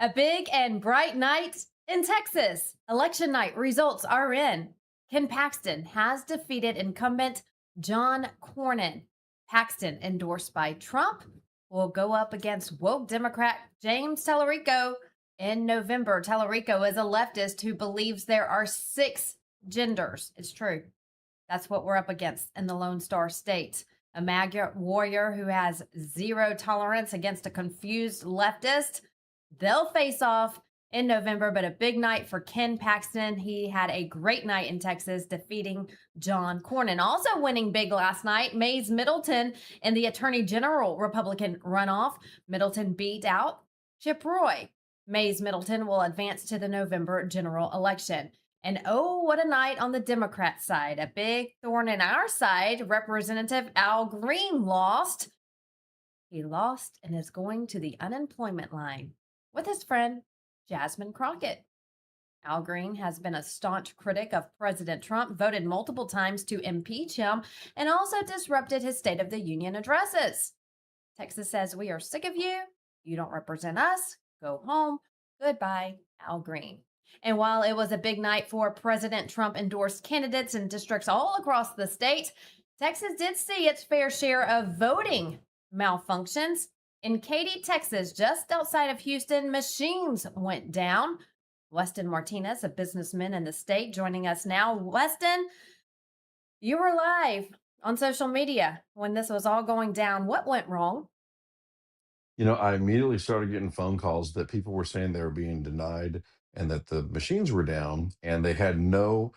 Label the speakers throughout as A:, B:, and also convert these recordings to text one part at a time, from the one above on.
A: A big and bright night in Texas. Election night results are in. Ken Paxton has defeated incumbent John Cornyn. Paxton, endorsed by Trump, will go up against woke Democrat James Tallarico in November. Tallarico is a leftist who believes there are six genders. It's true. That's what we're up against in the Lone Star State. A MAGA warrior who has zero tolerance against a confused leftist. They'll face off in November, but a big night for Ken Paxton. He had a great night in Texas, defeating John Cornyn. Also winning big last night, Mays Middleton in the Attorney General Republican runoff. Middleton beat out Chip Roy. Mays Middleton will advance to the November general election. And oh, what a night on the Democrat side. A big thorn in our side. Representative Al Green lost. He lost and is going to the unemployment line with his friend Jasmine Crockett. Al Green has been a staunch critic of President Trump, voted multiple times to impeach him, and also disrupted his State of the Union addresses. Texas says, "We are sick of you. You don't represent us. Go home. Goodbye, Al Green." And while it was a big night for President Trump endorsed candidates in districts all across the state, Texas did see its fair share of voting malfunctions. In Katy, Texas, just outside of Houston, machines went down. Weston Martinez, a businessman in the state, joining us now. Weston, you were live on social media when this was all going down. What went wrong?
B: I immediately started getting phone calls that people were saying they were being denied and that the machines were down and they had no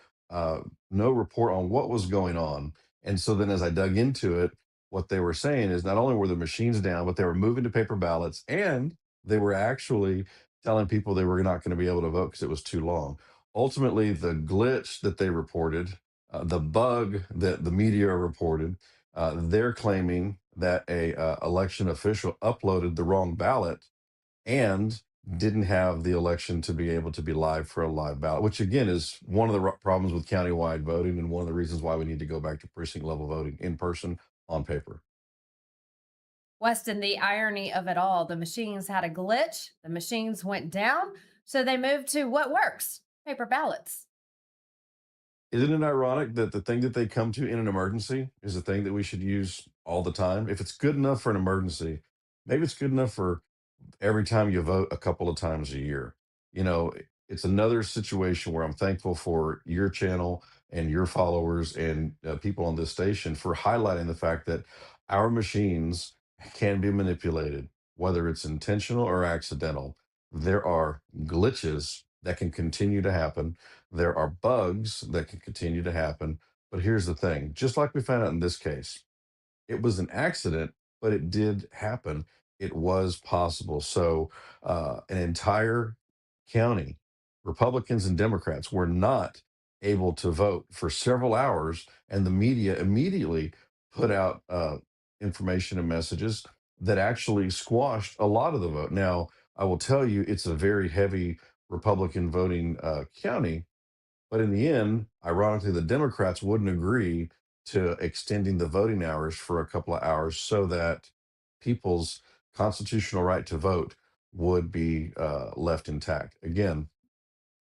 B: report on what was going on. And so then as I dug into it, what they were saying is not only were the machines down, but they were moving to paper ballots and they were actually telling people they were not going to be able to vote because it was too long. Ultimately, the glitch that they reported, the bug that the media reported, they're claiming that a election official uploaded the wrong ballot and didn't have the election to be able to be live for a live ballot, which again is one of the problems with countywide voting and one of the reasons why we need to go back to precinct level voting in person on paper.
A: Weston, the irony of it all, the machines had a glitch, the machines went down, so they moved to what works, paper ballots.
B: Isn't it ironic that the thing that they come to in an emergency is the thing that we should use all the time? If it's good enough for an emergency, maybe it's good enough for every time you vote a couple of times a year. It's another situation where I'm thankful for your channel and your followers and people on this station for highlighting the fact that our machines can be manipulated, whether it's intentional or accidental. There are glitches that can continue to happen. There are bugs that can continue to happen. But here's the thing, just like we found out in this case, it was an accident, but it did happen. It was possible. So, an entire county, Republicans and Democrats, were not able to vote for several hours, and the media immediately put out information and messages that actually squashed a lot of the vote. Now, I will tell you, it's a very heavy Republican voting county, but in the end, ironically, the Democrats wouldn't agree to extending the voting hours for a couple of hours so that people's constitutional right to vote would be left intact. Again,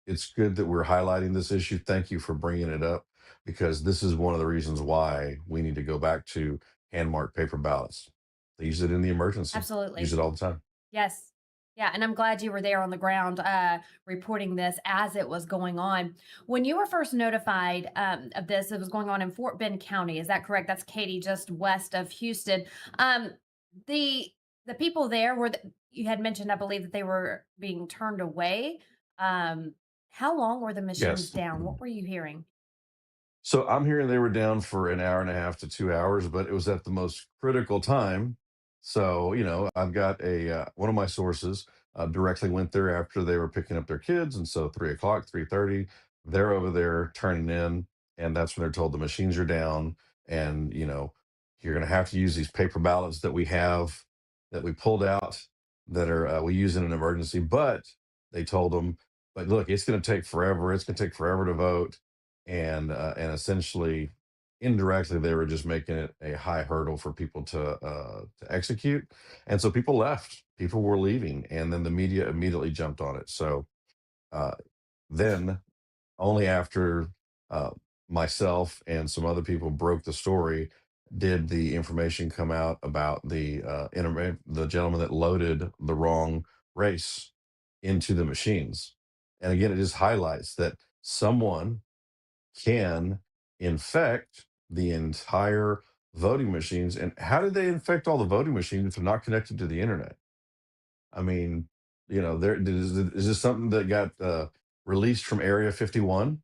B: it's good that we're highlighting this issue. Thank you for bringing it up because this is one of the reasons why we need to go back to hand marked paper ballots. They use it in the emergency, use
A: Absolutely.
B: it all the time.
A: Yes. Yeah, and I'm glad you were there on the ground reporting this as it was going on. When you were first notified of this, it was going on in Fort Bend County. Is that correct? That's Katy, just west of Houston. Um, the the people there you had mentioned, I believe, that they were being turned away. Um, how long were the machines
B: Yes.
A: down? What were you hearing?
B: So I'm hearing they were down for an hour and a half to 2 hours, but it was at the most critical time. So, I've got one of my sources directly went there after they were picking up their kids. And so 3 o'clock, 3:30, they're over there turning in. And that's when they're told the machines are down. And, you're going to have to use these paper ballots that we have that we pulled out that are, we use in an emergency. But they told them, but look, it's going to take forever. It's going to take forever to vote and essentially indirectly they were just making it a high hurdle for people to execute, and so people left. People were leaving, and then the media immediately jumped on it. So uh, then only after uh, myself and some other people broke the story did the information come out about the gentleman that loaded the wrong race into the machines. And again, it just highlights that someone can infect the entire voting machines. And how did they infect all the voting machines if they're not connected to the internet? I mean, is this something that got released from Area 51?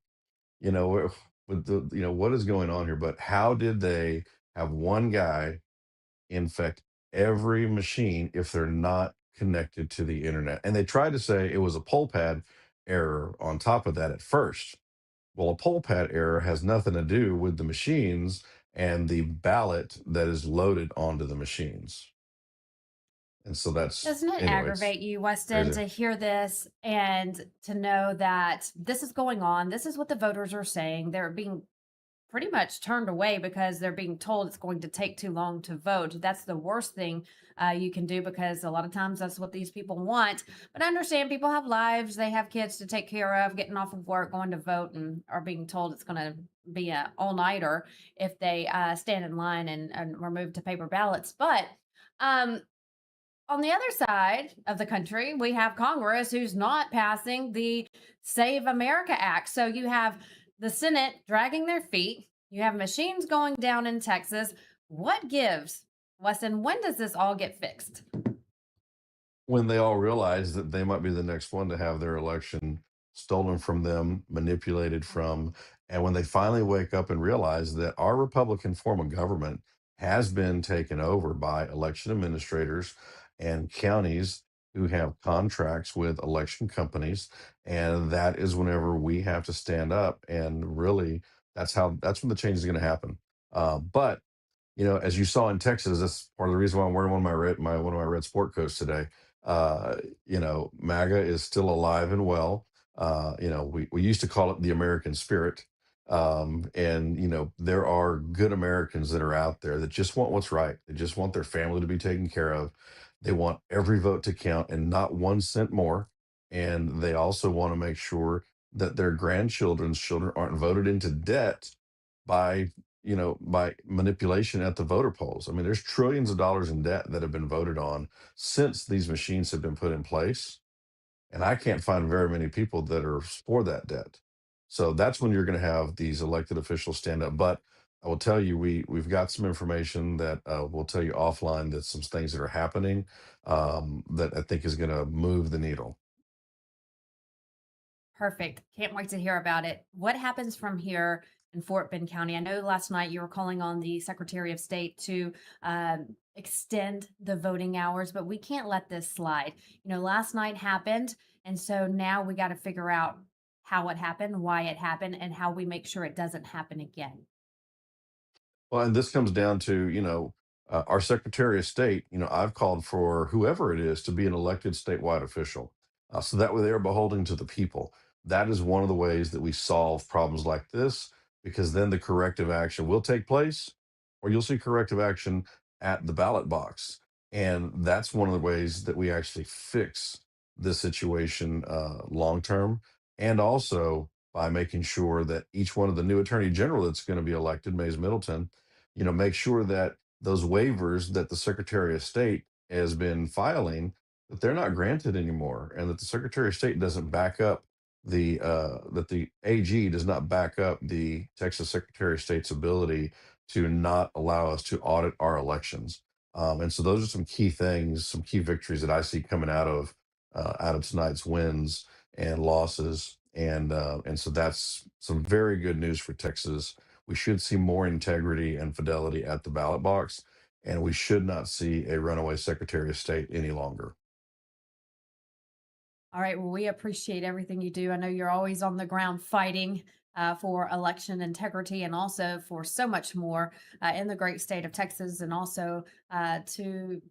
B: You know, with what is going on here? But how did they have one guy infect every machine if they're not connected to the internet? And they tried to say it was a poll pad error on top of that at first. Well, a poll pad error has nothing to do with the machines and the ballot that is loaded onto the machines. And so that's,
A: Doesn't it
B: anyway, it's
A: aggravate you, Weston,
B: crazy.
A: to hear this and to know that this is going on? This is what the voters are saying. They're being pretty much turned away because they're being told it's going to take too long to vote. That's the worst thing you can do, because a lot of times that's what these people want. But I understand people have lives, they have kids to take care of, getting off of work, going to vote, and are being told it's going to be a all nighter if they stand in line and were moved to paper ballots. But um, on the other side of the country, we have Congress who's not passing the Save America Act. So you have the Senate dragging their feet. You have machines going down in Texas. What gives, Weston? When does this all get fixed?
B: When they all realize that they might be the next one to have their election stolen from them, manipulated from, and when they finally wake up and realize that our Republican form of government has been taken over by election administrators and counties who have contracts with election companies, and that is whenever we have to stand up and really that's when the change is going to happen. But as you saw in Texas, that's part of the reason why I'm wearing one of my red sport coats today. MAGA is still alive and well. We used to call it the American spirit. And there are good Americans that are out there that just want what's right. They just want their family to be taken care of. They want every vote to count and not 1 cent more. And they also want to make sure that their grandchildren's children aren't voted into debt by by manipulation at the voter polls. I mean, there's trillions of dollars in debt that have been voted on since these machines have been put in place. And I can't find very many people that are for that debt. So that's when you're going to have these elected officials stand up. But I will tell you, we've got some information that we'll tell you offline, that some things that are happening that I think is going to move the needle.
A: Perfect. Can't wait to hear about it. What happens from here in Fort Bend County? I know last night you were calling on the Secretary of State to extend the voting hours, but we can't let this slide. Last night happened. And so now we got to figure out how it happened, why it happened, and how we make sure it doesn't happen again.
B: Well, and this comes down to, our Secretary of State. I've called for whoever it is to be an elected statewide official. So that way they are beholden to the people. That is one of the ways that we solve problems like this, because then the corrective action will take place, or you'll see corrective action at the ballot box. And that's one of the ways that we actually fix this situation long term. And also by making sure that each one of the new attorney general that's going to be elected, Mays Middleton, make sure that those waivers that the Secretary of State has been filing, that they're not granted anymore, and that the Secretary of State doesn't back up that the AG does not back up the Texas Secretary of State's ability to not allow us to audit our elections. And so those are some key things, some key victories that I see coming out of tonight's wins and losses. And so that's some very good news for Texas. We should see more integrity and fidelity at the ballot box, and we should not see a runaway Secretary of State any longer.
A: All right. Well, we appreciate everything you do. I know you're always on the ground fighting for election integrity and also for so much more in the great state of Texas, and also to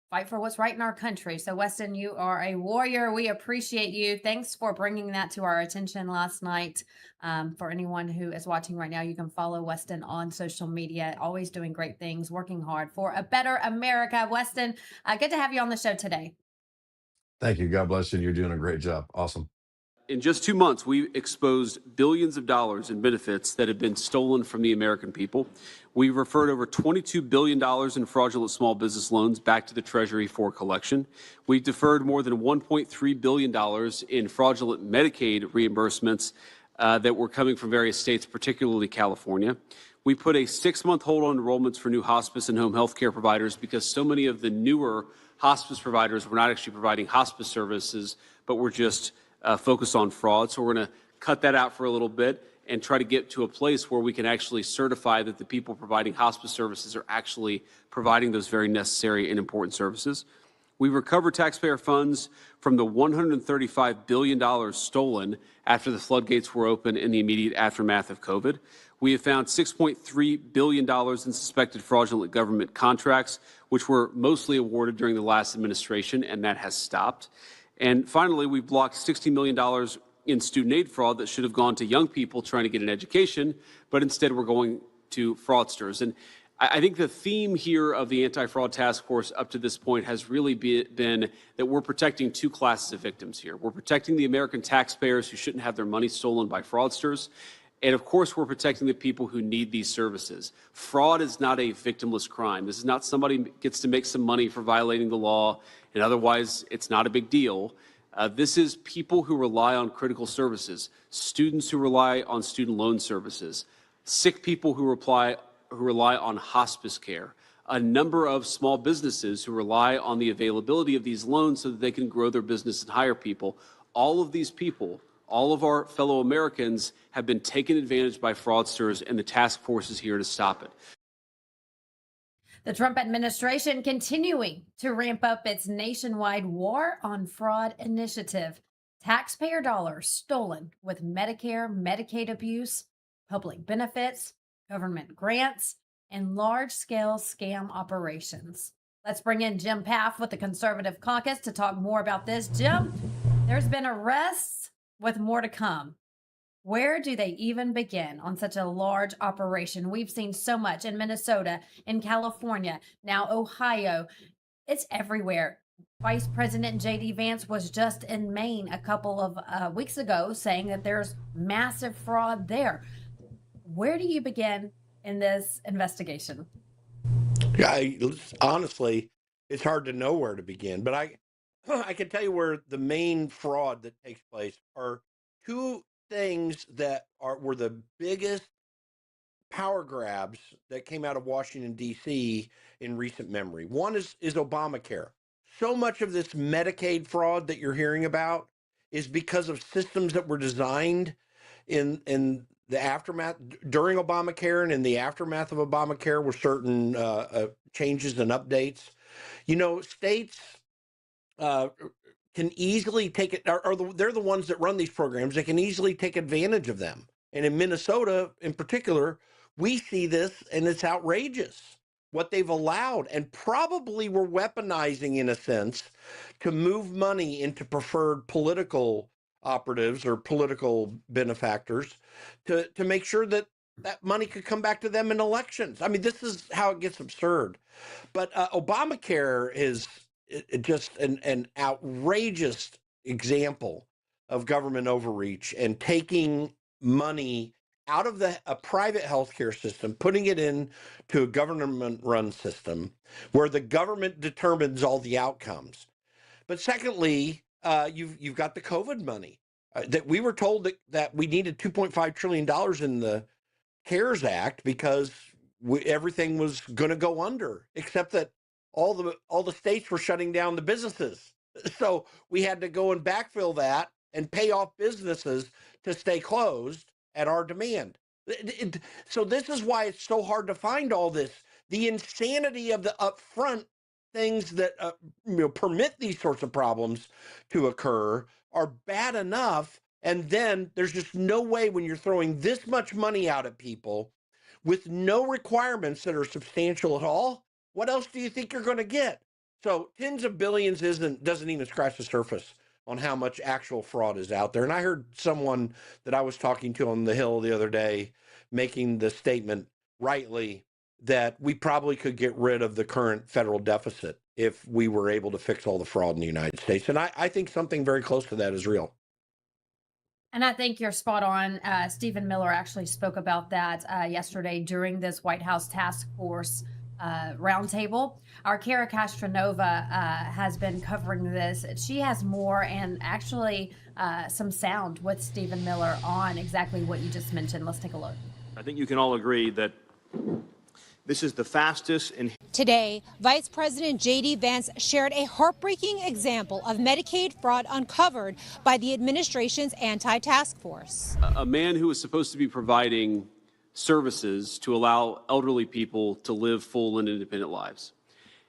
A: fight for what's right in our country. So, Weston, you are a warrior. We appreciate you. Thanks for bringing that to our attention last night. For anyone who is watching right now, you can follow Weston on social media, always doing great things, working hard for a better America. Weston, good to have you on the show today.
B: Thank you. God bless you. You're doing a great job. Awesome.
C: In just 2 months, we exposed billions of dollars in benefits that have been stolen from the American people. We referred over $22 billion in fraudulent small business loans back to the Treasury for collection. We deferred more than $1.3 billion in fraudulent Medicaid reimbursements that were coming from various states, particularly California. We put a 6-month hold on enrollments for new hospice and home health care providers because so many of the newer hospice providers were not actually providing hospice services, but were just focused on fraud. So we're going to cut that out for a little bit and try to get to a place where we can actually certify that the people providing hospice services are actually providing those very necessary and important services. We recovered taxpayer funds from the $135 billion stolen after the floodgates were open in the immediate aftermath of COVID. We have found $6.3 billion in suspected fraudulent government contracts, which were mostly awarded during the last administration, and that has stopped. And finally, we blocked $60 million in student aid fraud that should have gone to young people trying to get an education, but instead we're going to fraudsters. And I think the theme here of the Anti-Fraud Task Force up to this point has really been that we're protecting two classes of victims here. We're protecting the American taxpayers who shouldn't have their money stolen by fraudsters. And of course, we're protecting the people who need these services. Fraud is not a victimless crime. This is not somebody gets to make some money for violating the law, and otherwise it's not a big deal. This is people who rely on critical services, students who rely on student loan services, sick people who rely on hospice care, a number of small businesses who rely on the availability of these loans so that they can grow their business and hire people. All of these people, all of our fellow Americans have been taken advantage by fraudsters, and the task force is here to stop it.
A: The Trump administration continuing to ramp up its nationwide war on fraud initiative. Taxpayer dollars stolen with Medicare, Medicaid abuse, public benefits, government grants, and large-scale scam operations. Let's bring in Jim Paff with the Conservative Caucus to talk more about this. Jim, there's been arrests with more to come. Where do they even begin on such a large operation? We've seen so much in Minnesota, in California, now Ohio. It's everywhere. Vice President J.D. Vance was just in Maine a couple of weeks ago saying that there's massive fraud there. Where do you begin in this investigation?
D: Yeah, honestly, it's hard to know where to begin, but I can tell you where the main fraud that takes place are two things that were the biggest power grabs that came out of Washington, D.C. in recent memory. One is Obamacare. So much of this Medicaid fraud that you're hearing about is because of systems that were designed in the aftermath during Obamacare and in the aftermath of Obamacare were certain changes and updates. You know, states can easily take it, they're the ones that run these programs. They can easily take advantage of them. And in Minnesota, in particular, we see this, and it's outrageous what they've allowed, and probably were weaponizing, in a sense, to move money into preferred political operatives or political benefactors to make sure that that money could come back to them in elections. I mean, this is how it gets absurd. But Obamacare is just an outrageous example of government overreach and taking money out of a private healthcare system, putting it into a government-run system where the government determines all the outcomes. But secondly, you've got the COVID money that we were told that we needed $2.5 trillion in the CARES Act because everything was going to go under, except that all the states were shutting down the businesses. So we had to go and backfill that and pay off businesses to stay closed at our demand. So this is why it's so hard to find all this. The insanity of the upfront things that permit these sorts of problems to occur are bad enough. And then there's just no way, when you're throwing this much money out at people with no requirements that are substantial at all, what else do you think you're going to get? So tens of billions doesn't even scratch the surface on how much actual fraud is out there. And I heard someone that I was talking to on the Hill the other day making the statement rightly that we probably could get rid of the current federal deficit if we were able to fix all the fraud in the United States. And I think something very close to that is real.
A: And I think you're spot on. Stephen Miller actually spoke about that yesterday during this White House task force roundtable. Our Kara Castronova has been covering this. She has more and actually some sound with Stephen Miller on exactly what you just mentioned. Let's take a look.
E: I think you can all agree that this is the fastest and
F: Today, Vice President J.D. Vance shared a heartbreaking example of Medicaid fraud uncovered by the administration's anti-task force.
C: A man who was supposed to be providing services to allow elderly people to live full and independent lives.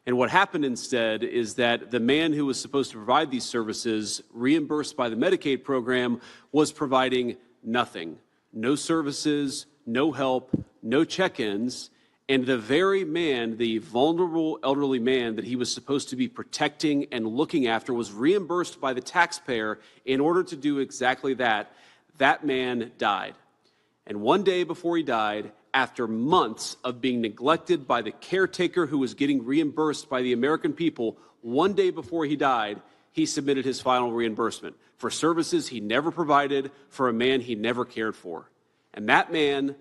C: And what happened instead is that the man who was supposed to provide these services, reimbursed by the Medicaid program, was providing nothing. No services, no help, no check-ins. And the very man, the vulnerable elderly man that he was supposed to be protecting and looking after, was reimbursed by the taxpayer in order to do exactly that. That man died. And one day before he died, after months of being neglected by the caretaker who was getting reimbursed by the American people, one day before he died, he submitted his final reimbursement for services he never provided for a man he never cared for. And that man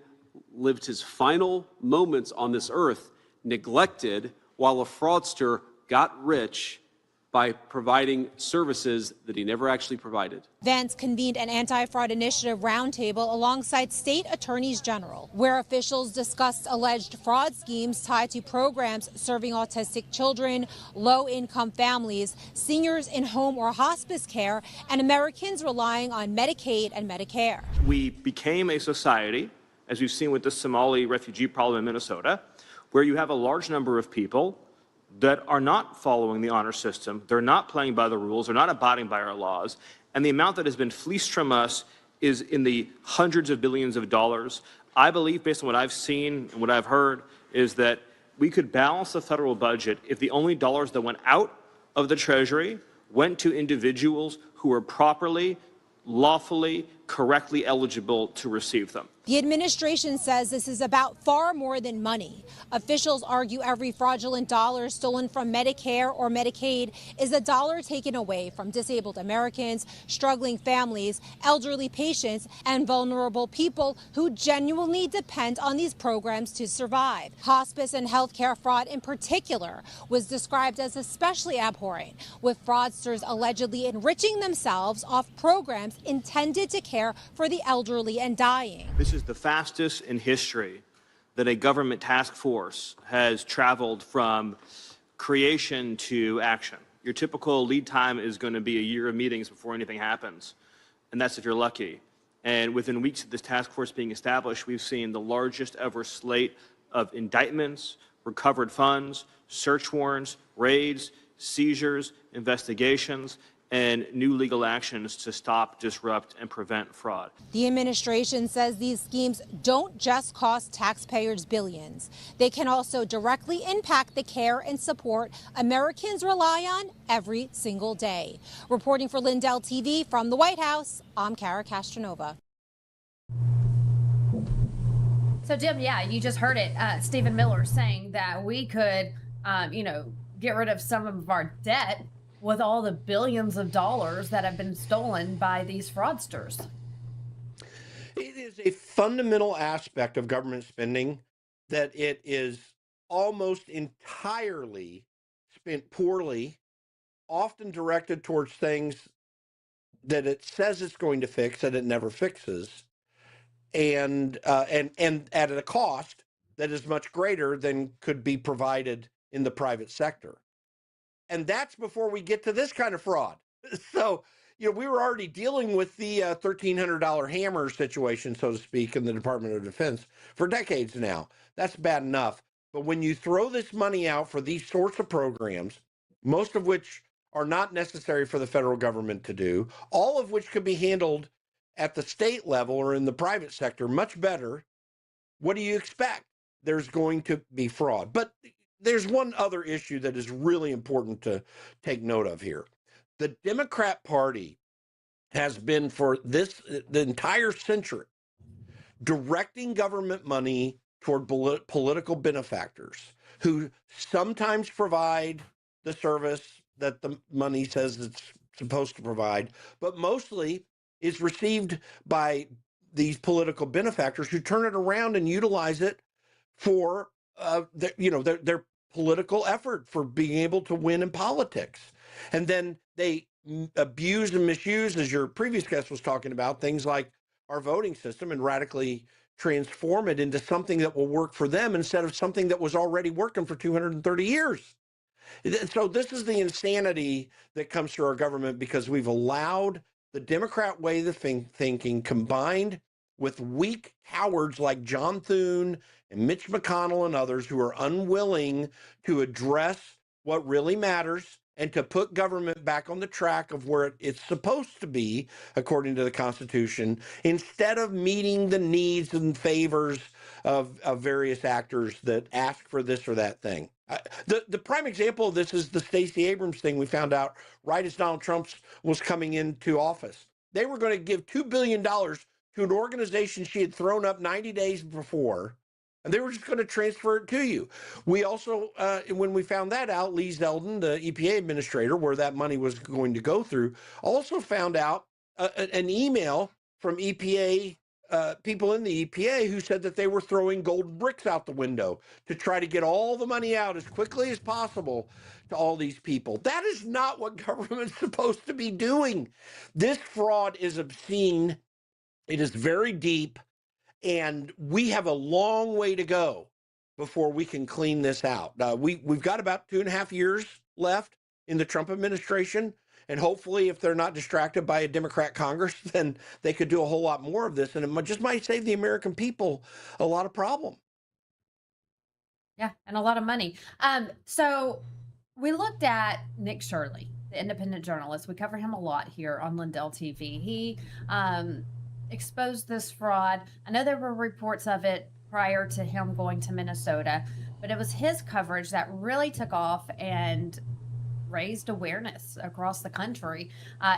C: lived his final moments on this earth neglected while a fraudster got rich by providing services that he never actually provided.
F: Vance convened an anti-fraud initiative roundtable alongside state attorneys general, where officials discussed alleged fraud schemes tied to programs serving autistic children, low-income families, seniors in home or hospice care, and Americans relying on Medicaid and Medicare.
E: we became a society, as we've seen with the Somali refugee problem in Minnesota, where you have a large number of people that are not following the honor system, they're not playing by the rules, they're not abiding by our laws, and the amount that has been fleeced from us is in the hundreds of billions of dollars. I believe, based on what I've seen and what I've heard, is that we could balance the federal budget if the only dollars that went out of the Treasury went to individuals who were properly, lawfully, correctly eligible to receive them.
F: The administration says this is about far more than money. Officials argue every fraudulent dollar stolen from Medicare or Medicaid is a dollar taken away from disabled Americans, struggling families, elderly patients, and vulnerable people who genuinely depend on these programs to survive. Hospice and healthcare fraud in particular was described as especially abhorrent, with fraudsters allegedly enriching themselves off programs intended to care for the elderly and dying.
E: This is the fastest in history that a government task force has traveled from creation to action. Your typical lead time is going to be a year of meetings before anything happens, and that's if you're lucky. And within weeks of this task force being established, we've seen the largest ever slate of indictments, recovered funds, search warrants, raids, seizures, investigations, and new legal actions to stop, disrupt, and prevent fraud.
F: The administration says these schemes don't just cost taxpayers billions. They can also directly impact the care and support Americans rely on every single day. Reporting for Lindell TV from the White House, I'm Kara Castronova.
A: So, Jim, yeah, you just heard it. Stephen Miller saying that we could, get rid of some of our debt with all the billions of dollars that have been stolen by these fraudsters.
D: It is a fundamental aspect of government spending that it is almost entirely spent poorly, often directed towards things that it says it's going to fix that it never fixes, and at a cost that is much greater than could be provided in the private sector. And that's before we get to this kind of fraud. So, we were already dealing with the $1,300 hammer situation, so to speak, in the Department of Defense for decades now. That's bad enough. But when you throw this money out for these sorts of programs, most of which are not necessary for the federal government to do, all of which could be handled at the state level or in the private sector much better, what do you expect? There's going to be fraud. But there's one other issue that is really important to take note of here. The Democrat Party has been for the entire century directing government money toward political benefactors who sometimes provide the service that the money says it's supposed to provide, but mostly is received by these political benefactors who turn it around and utilize it for their political effort for being able to win in politics. And then they abuse and misuse, as your previous guest was talking about, things like our voting system and radically transform it into something that will work for them instead of something that was already working for 230 years. So this is the insanity that comes through our government because we've allowed the Democrat way of thinking combined with weak cowards like John Thune and Mitch McConnell and others who are unwilling to address what really matters and to put government back on the track of where it's supposed to be, according to the Constitution, instead of meeting the needs and favors of various actors that ask for this or that thing. The prime example of this is the Stacey Abrams thing we found out right as Donald Trump was coming into office. They were going to give $2 billion to an organization she had thrown up 90 days before, and they were just going to transfer it to you. We also, when we found that out, Lee Zeldin, the EPA administrator, where that money was going to go through, also found out an email from EPA people in the EPA who said that they were throwing gold bricks out the window to try to get all the money out as quickly as possible to all these people. That is not what government's supposed to be doing. This fraud is obscene. It is very deep, and we have a long way to go before we can clean this out. We've got about 2.5 years left in the Trump administration. And hopefully, if they're not distracted by a Democrat Congress, then they could do a whole lot more of this. And it just might save the American people a lot of problem.
A: Yeah, and a lot of money. So we looked at Nick Shirley, the independent journalist. We cover him a lot here on LINDELLTV. He exposed this fraud. I know there were reports of it prior to him going to Minnesota, but it was his coverage that really took off and raised awareness across the country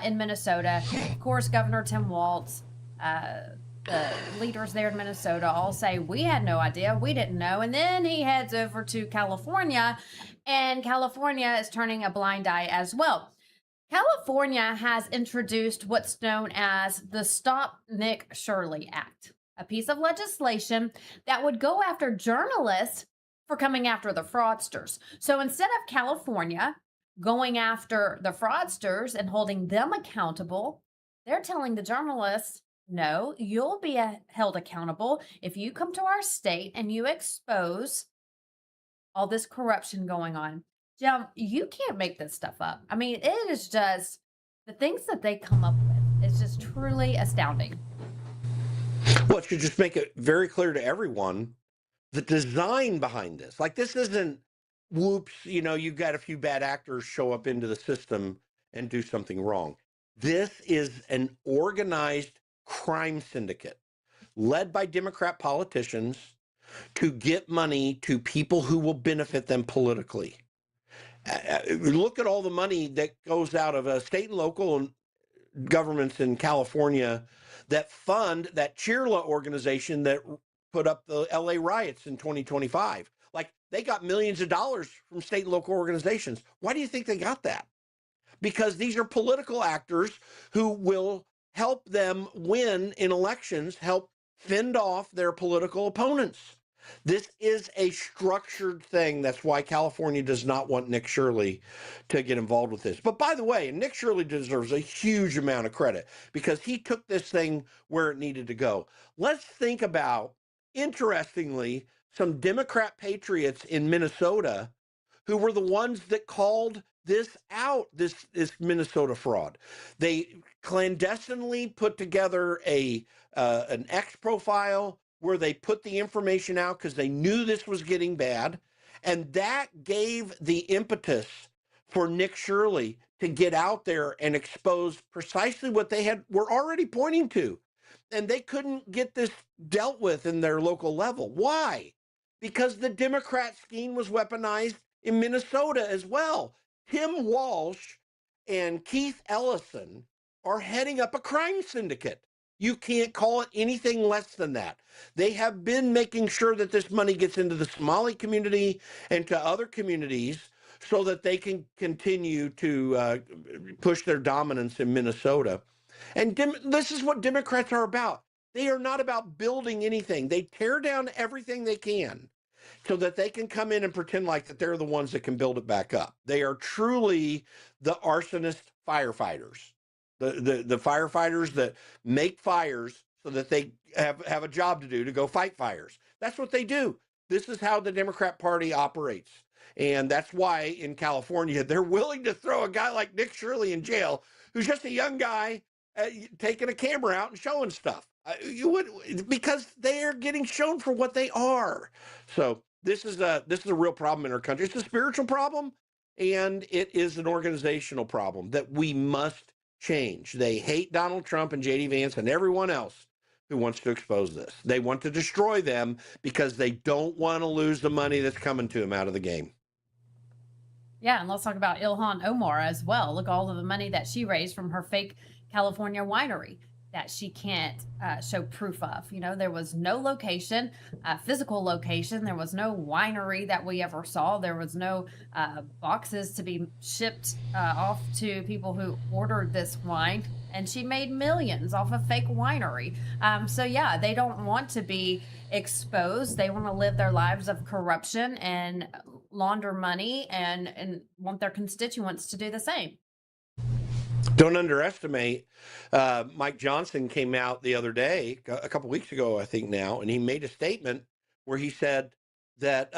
A: in Minnesota. Of course, Governor Tim Walz, the leaders there in Minnesota all say, we had no idea, we didn't know. And then he heads over to California, and California is turning a blind eye as well. California has introduced what's known as the Stop Nick Shirley Act, a piece of legislation that would go after journalists for coming after the fraudsters. So instead of California going after the fraudsters and holding them accountable, they're telling the journalists, no, you'll be held accountable if you come to our state and you expose all this corruption going on. Jim, you can't make this stuff up. I mean, it is just the things that they come up with. It's just truly astounding.
D: Well, it should just make it very clear to everyone the design behind this. Like, this isn't, whoops, you've got a few bad actors show up into the system and do something wrong. This is an organized crime syndicate led by Democrat politicians to get money to people who will benefit them politically. Look at all the money that goes out of state and local governments in California that fund that Cheerla organization that put up the LA riots in 2025. Like, they got millions of dollars from state and local organizations. Why do you think they got that? Because these are political actors who will help them win in elections, help fend off their political opponents. This is a structured thing. That's why California does not want Nick Shirley to get involved with this. But by the way, Nick Shirley deserves a huge amount of credit because he took this thing where it needed to go. Let's think about, interestingly, some Democrat patriots in Minnesota who were the ones that called this out, this Minnesota fraud. They clandestinely put together an X profile where they put the information out because they knew this was getting bad. And that gave the impetus for Nick Shirley to get out there and expose precisely what they were already pointing to. And they couldn't get this dealt with in their local level. Why? because the Democrat scheme was weaponized in Minnesota as well. Tim Walsh and Keith Ellison are heading up a crime syndicate. You can't call it anything less than that. They have been making sure that this money gets into the Somali community and to other communities so that they can continue to push their dominance in Minnesota. And this is what Democrats are about. They are not about building anything. They tear down everything they can so that they can come in and pretend like that they're the ones that can build it back up. They are truly the arsonist firefighters, the firefighters that make fires so that they have a job to do to go fight fires. That's what they do. This is how the Democrat Party operates. And that's why in California, they're willing to throw a guy like Nick Shirley in jail, who's just a young guy taking a camera out and showing stuff. Because they are getting shown for what they are. So this is a real problem in our country. It's a spiritual problem, and it is an organizational problem that we must change. They hate Donald Trump and JD Vance and everyone else who wants to expose this. They want to destroy them because they don't want to lose the money that's coming to them out of the game.
A: Yeah, and let's talk about Ilhan Omar as well. Look, all of the money that she raised from her fake California winery that she can't show proof of. You know, there was no location, physical location. There was no winery that we ever saw. There was no boxes to be shipped off to people who ordered this wine. And she made millions off a fake winery. So yeah, they don't want to be exposed. They want to live their lives of corruption and launder money and want their constituents to do the same.
D: Don't underestimate. Mike Johnson came out the other day, a couple weeks ago, I think now, and he made a statement where he said that,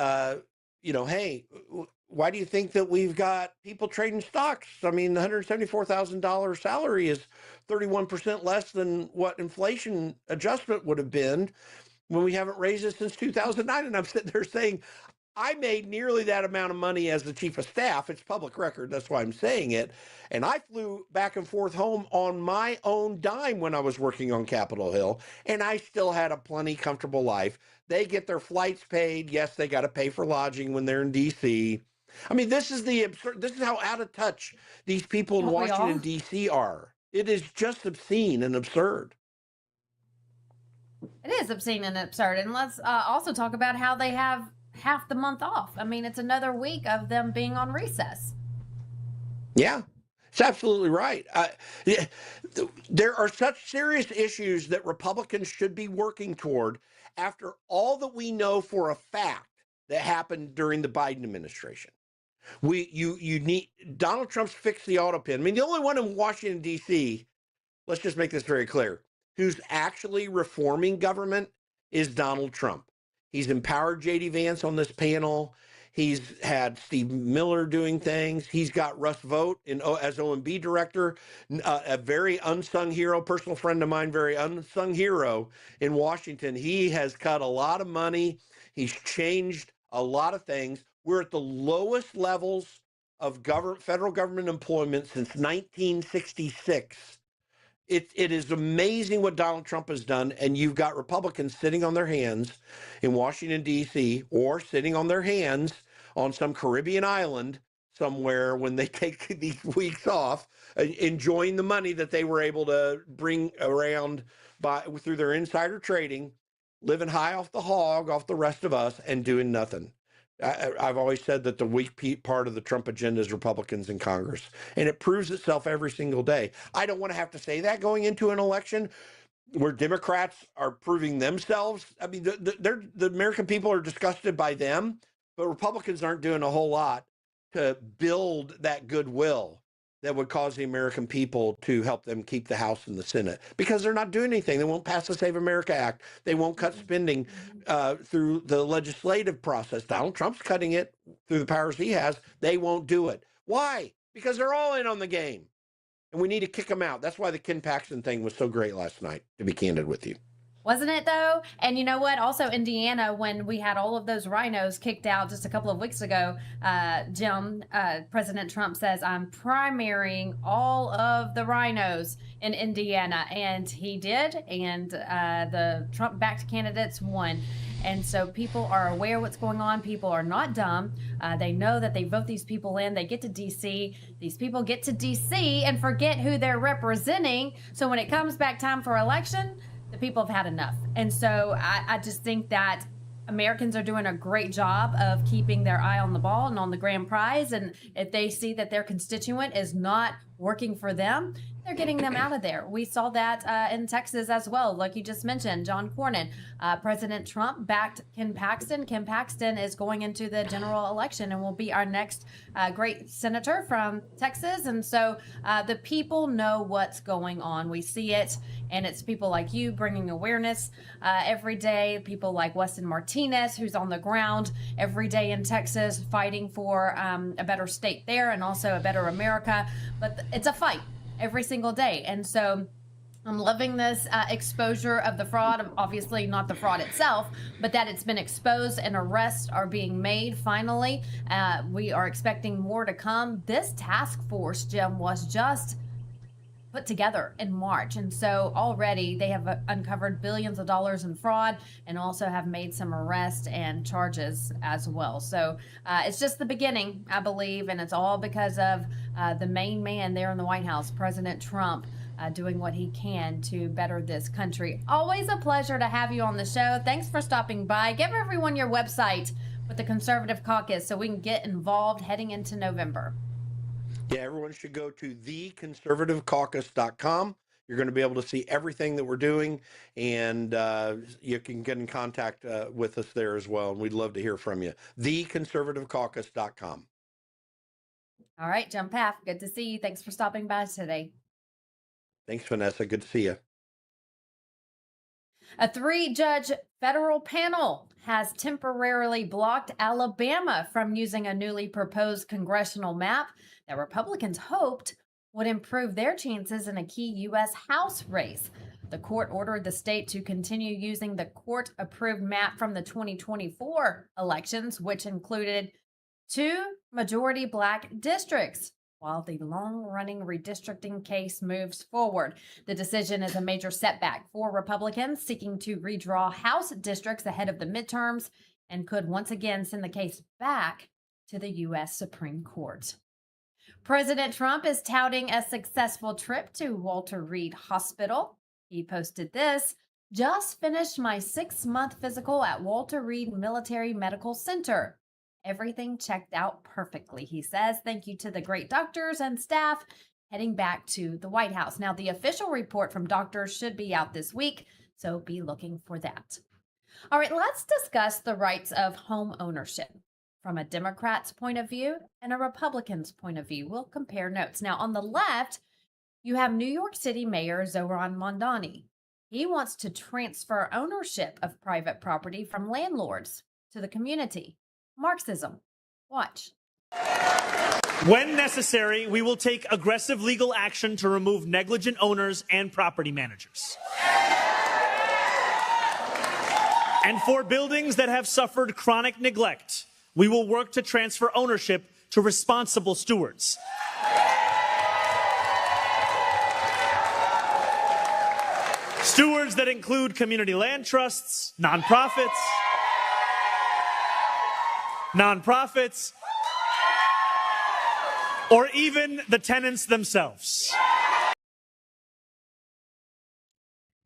D: hey, why do you think that we've got people trading stocks? I mean, the $174,000 salary is 31% less than what inflation adjustment would have been when we haven't raised it since 2009. And I'm sitting there saying, I made nearly that amount of money as the chief of staff. It's public record. That's why I'm saying it. And I flew back and forth home on my own dime when I was working on Capitol Hill, and I still had a plenty comfortable life. They get their flights paid. Yes, they got to pay for lodging when they're in D.C. I mean, this is the absurd. This is how out of touch these people in Washington, D.C. are. It is just obscene and absurd.
A: It is obscene and absurd. And let's also talk about how they have half the month off. I mean, it's another week of them being on recess.
D: Yeah, it's absolutely right. There are such serious issues that Republicans should be working toward after all that we know for a fact that happened during the Biden administration. You need Donald Trump's fixed the auto pin. I mean, the only one in Washington, D.C., let's just make this very clear, who's actually reforming government is Donald Trump. He's empowered JD Vance on this panel. He's had Steve Miller doing things. He's got Russ Vought as OMB director, a very unsung hero, personal friend of mine, very unsung hero in Washington. He has cut a lot of money. He's changed a lot of things. We're at the lowest levels of federal government employment since 1966. It is amazing what Donald Trump has done, and you've got Republicans sitting on their hands in Washington, D.C., or sitting on their hands on some Caribbean island somewhere when they take these weeks off, enjoying the money that they were able to bring around through their insider trading, living high off the hog, off the rest of us, and doing nothing. I've always said that the weak part of the Trump agenda is Republicans in Congress, and it proves itself every single day. I don't want to have to say that going into an election where Democrats are proving themselves. I mean, the American people are disgusted by them, but Republicans aren't doing a whole lot to build that goodwill that would cause the American people to help them keep the House and the Senate, because they're not doing anything. They won't pass the Save America Act. They won't cut spending through the legislative process. Donald Trump's cutting it through the powers he has. They won't do it. Why? Because they're all in on the game, and we need to kick them out. That's why the Ken Paxton thing was so great last night, to be candid with you.
A: Wasn't it, though? And you know what? Also, Indiana, when we had all of those rhinos kicked out just a couple of weeks ago, President Trump says, I'm primarying all of the rhinos in Indiana. And he did. And the Trump-backed candidates won. And so people are aware what's going on. People are not dumb. They know that they vote these people in. They get to DC. These people get to DC and forget who they're representing. So when it comes back time for election, the people have had enough. And so I just think that Americans are doing a great job of keeping their eye on the ball and on the grand prize. And if they see that their constituent is not working for them, they're getting them out of there. We saw that in Texas as well. Like you just mentioned, John Cornyn. President Trump backed Ken Paxton. Ken Paxton is going into the general election and will be our next great senator from Texas. And so the people know what's going on. We see it. And it's people like you bringing awareness every day. People like Weston Martinez, who's on the ground every day in Texas fighting for a better state there and also a better America. But it's a fight every single day. And so I'm loving this exposure of the fraud. Obviously not the fraud itself, but that it's been exposed and arrests are being made finally. We are expecting more to come. This task force, Jim, was just put together in March. And so already they have uncovered billions of dollars in fraud and also have made some arrests and charges as well. So it's just the beginning, I believe. And it's all because of the main man there in the White House, President Trump, doing what he can to better this country. Always a pleasure to have you on the show. Thanks for stopping by. Give everyone your website with the Conservative Caucus so we can get involved heading into November.
D: Yeah, everyone should go to theconservativecaucus.com. You're going to be able to see everything that we're doing, and you can get in contact with us there as well, and we'd love to hear from you. Theconservativecaucus.com.
A: All right, Jim Paff, good to see you. Thanks for stopping by today.
D: Thanks, Vanessa. Good to see you.
A: A 3-judge federal panel has temporarily blocked Alabama from using a newly proposed congressional map that Republicans hoped would improve their chances in a key U.S. House race. The court ordered the state to continue using the court-approved map from the 2024 elections, which included 2 majority black districts, while the long-running redistricting case moves forward. The decision is a major setback for Republicans seeking to redraw House districts ahead of the midterms and could once again send the case back to the U.S. Supreme Court. President Trump is touting a successful trip to Walter Reed Hospital. He posted this: "Just finished my 6-month physical at Walter Reed Military Medical Center. Everything checked out perfectly," he says. "Thank you to the great doctors and staff," heading back to the White House. Now, the official report from doctors should be out this week, so be looking for that. All right, let's discuss the rights of home ownership from a Democrat's point of view and a Republican's point of view. We'll compare notes. Now, on the left, you have New York City Mayor Zohran Mamdani. He wants to transfer ownership of private property from landlords to the community. Marxism. Watch.
G: When necessary, we will take aggressive legal action to remove negligent owners and property managers. And for buildings that have suffered chronic neglect, we will work to transfer ownership to responsible stewards. Stewards that include community land trusts, nonprofits, or even the tenants themselves.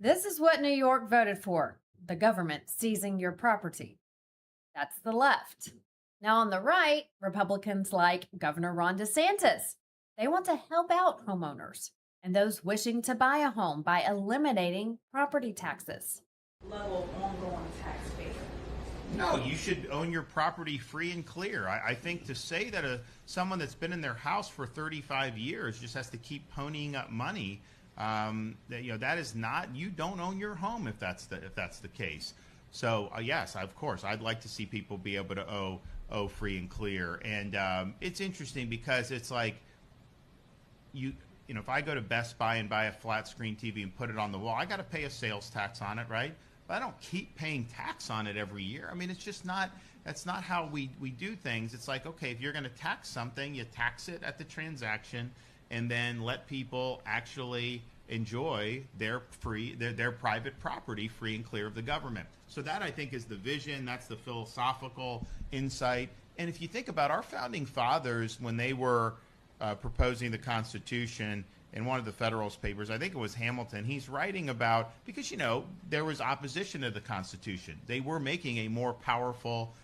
A: This is what New York voted for: the government seizing your property. That's the left. Now on the right, Republicans like Governor Ron DeSantis. They want to help out homeowners and those wishing to buy a home by eliminating property taxes.
H: Level ongoing taxpayer.
I: No, you should own your property free and clear. I think to say that someone that's been in their house for 35 years just has to keep ponying up money, that is not. You don't own your home if that's the case. So yes, of course, I'd like to see people be able to owe free and clear. And it's interesting because it's like if I go to Best Buy and buy a flat screen TV and put it on the wall, I got to pay a sales tax on it, right? But I don't keep paying tax on it every year. I mean, it's just not, that's not how we do things. It's like, okay, if you're going to tax something, you tax it at the transaction and then let people actually enjoy their private property free and clear of the government. So that, I think, is the vision. That's the philosophical insight. And if you think about our founding fathers, when they were proposing the Constitution, in one of the Federalist Papers, I think it was Hamilton, he's writing about, because, there was opposition to the Constitution. They were making a more powerful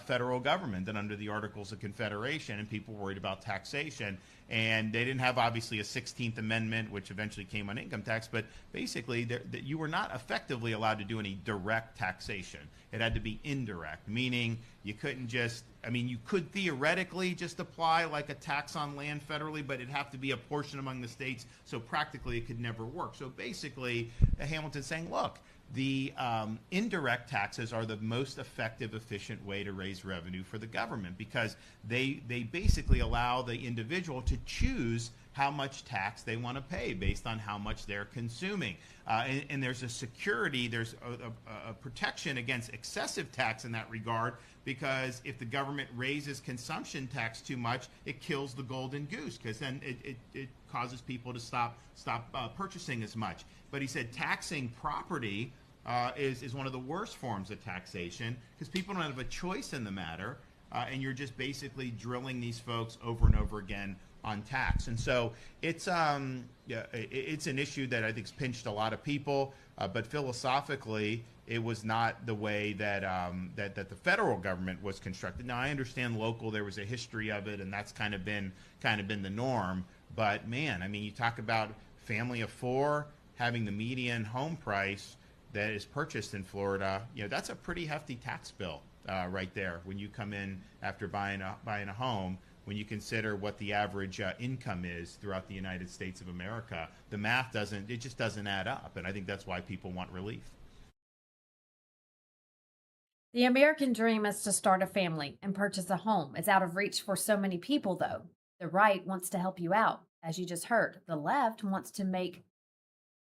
I: federal government than under the Articles of Confederation, and people worried about taxation. And they didn't have, obviously, a 16th Amendment, which eventually came on income tax, but basically you were not effectively allowed to do any direct taxation. It had to be indirect, meaning you couldn't just, you could theoretically just apply like a tax on land federally, but it'd have to be a portion among the states, so practically it could never work. So basically, Hamilton's saying, look, the indirect taxes are the most effective, efficient way to raise revenue for the government, because they basically allow the individual to choose how much tax they want to pay based on how much they're consuming. And there's a security, there's a protection against excessive tax in that regard, because if the government raises consumption tax too much, it kills the golden goose, because then it causes people to stop purchasing as much. But he said taxing property is one of the worst forms of taxation, because people don't have a choice in the matter, and you're just basically drilling these folks over and over again on tax. And so it's an issue that I think's pinched a lot of people, but philosophically, it was not the way that that the federal government was constructed. Now, I understand local, there was a history of it, and that's kind of been the norm. But man, you talk about family of four having the median home price that is purchased in Florida. That's a pretty hefty tax bill right there when you come in after buying a home. When you consider what the average income is throughout the United States of America, the math just doesn't add up. And I think that's why people want relief.
A: The American dream is to start a family and purchase a home. It's out of reach for so many people, though. The right wants to help you out. As you just heard, the left wants to make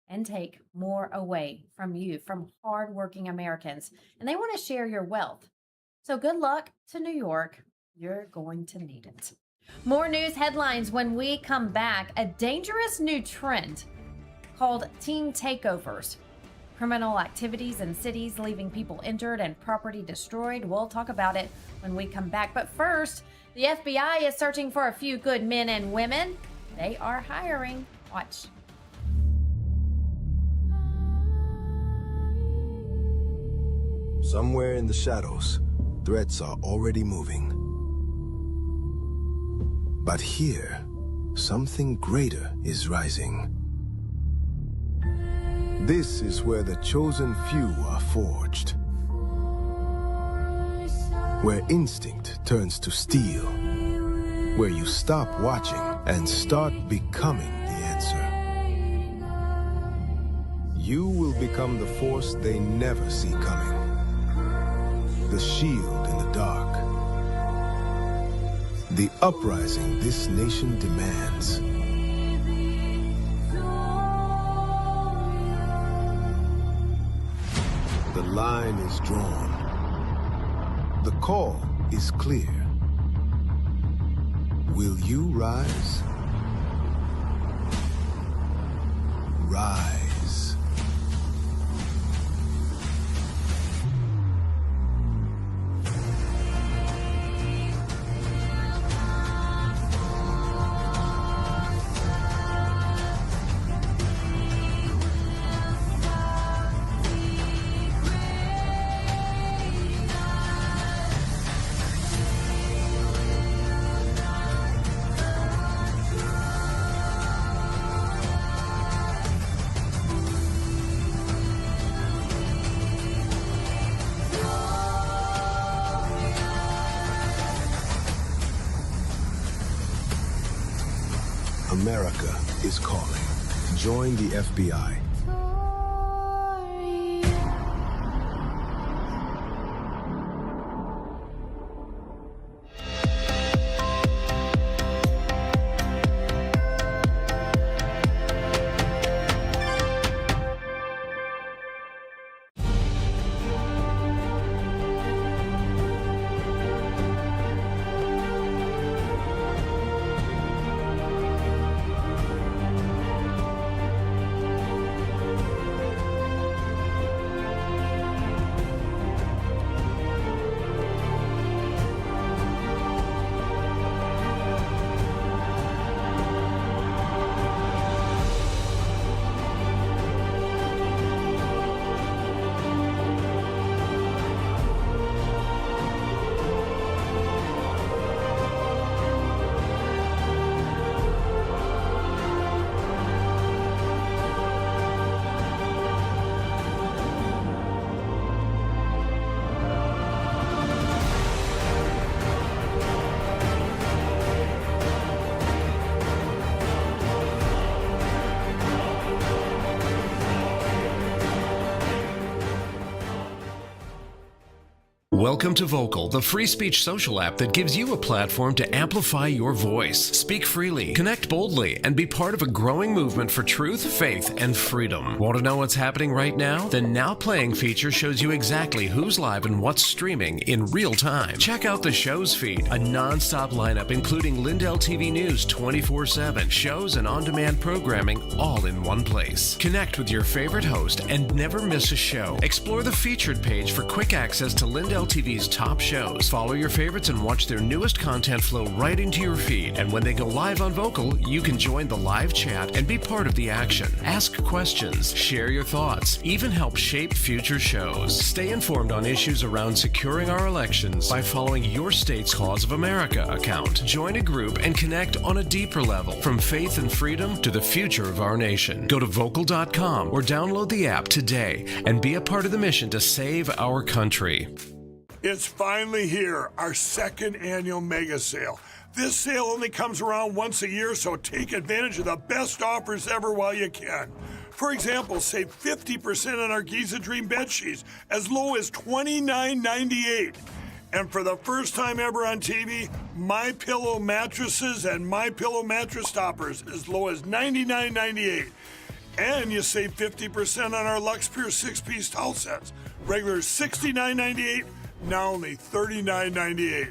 A: and take more away from you, from hardworking Americans. And they want to share your wealth. So good luck to New York. You're going to need it. More news headlines when we come back. A dangerous new trend called teen takeovers. Criminal activities in cities leaving people injured and property destroyed. We'll talk about it when we come back. But first, the FBI is searching for a few good men and women. They are hiring. Watch.
J: Somewhere in the shadows, threats are already moving. But here, something greater is rising. This is where the chosen few are forged. Where instinct turns to steel. Where you stop watching and start becoming the answer. You will become the force they never see coming. The shield in the dark. The uprising this nation demands. The line is drawn. The call is clear. Will you rise? Rise. America is calling. Join the FBI.
K: Welcome to Vocal, the free speech social app that gives you a platform to amplify your voice, speak freely, connect boldly, and be part of a growing movement for truth, faith, and freedom. Want to know what's happening right now? The Now Playing feature shows you exactly who's live and what's streaming in real time. Check out the show's feed, a non-stop lineup including LINDELLTV News 24/7, shows and on-demand programming all in one place. Connect with your favorite host and never miss a show. Explore the featured page for quick access to LINDELLTV's top shows. Follow your favorites and watch their newest content flow right into your feed. And when they go live on Vocal, you can join the live chat and be part of the action. Ask questions, share your thoughts, even help shape future shows. Stay informed on issues around securing our elections by following your state's Cause of America account. Join a group and connect on a deeper level, from faith and freedom to the future of our nation. Go to vocal.com or download the app today and be a part of the mission to save our country.
L: It's finally here, our second annual mega sale. This sale only comes around once a year, so take advantage of the best offers ever while you can. For example, save 50% on our Giza Dream bed sheets, as low as $29.98. And for the first time ever on TV, My Pillow mattresses and My Pillow mattress toppers, as low as $99.98. And you save 50% on our Lux Pure 6-piece towel sets, regular $69.98. Now only $39.98.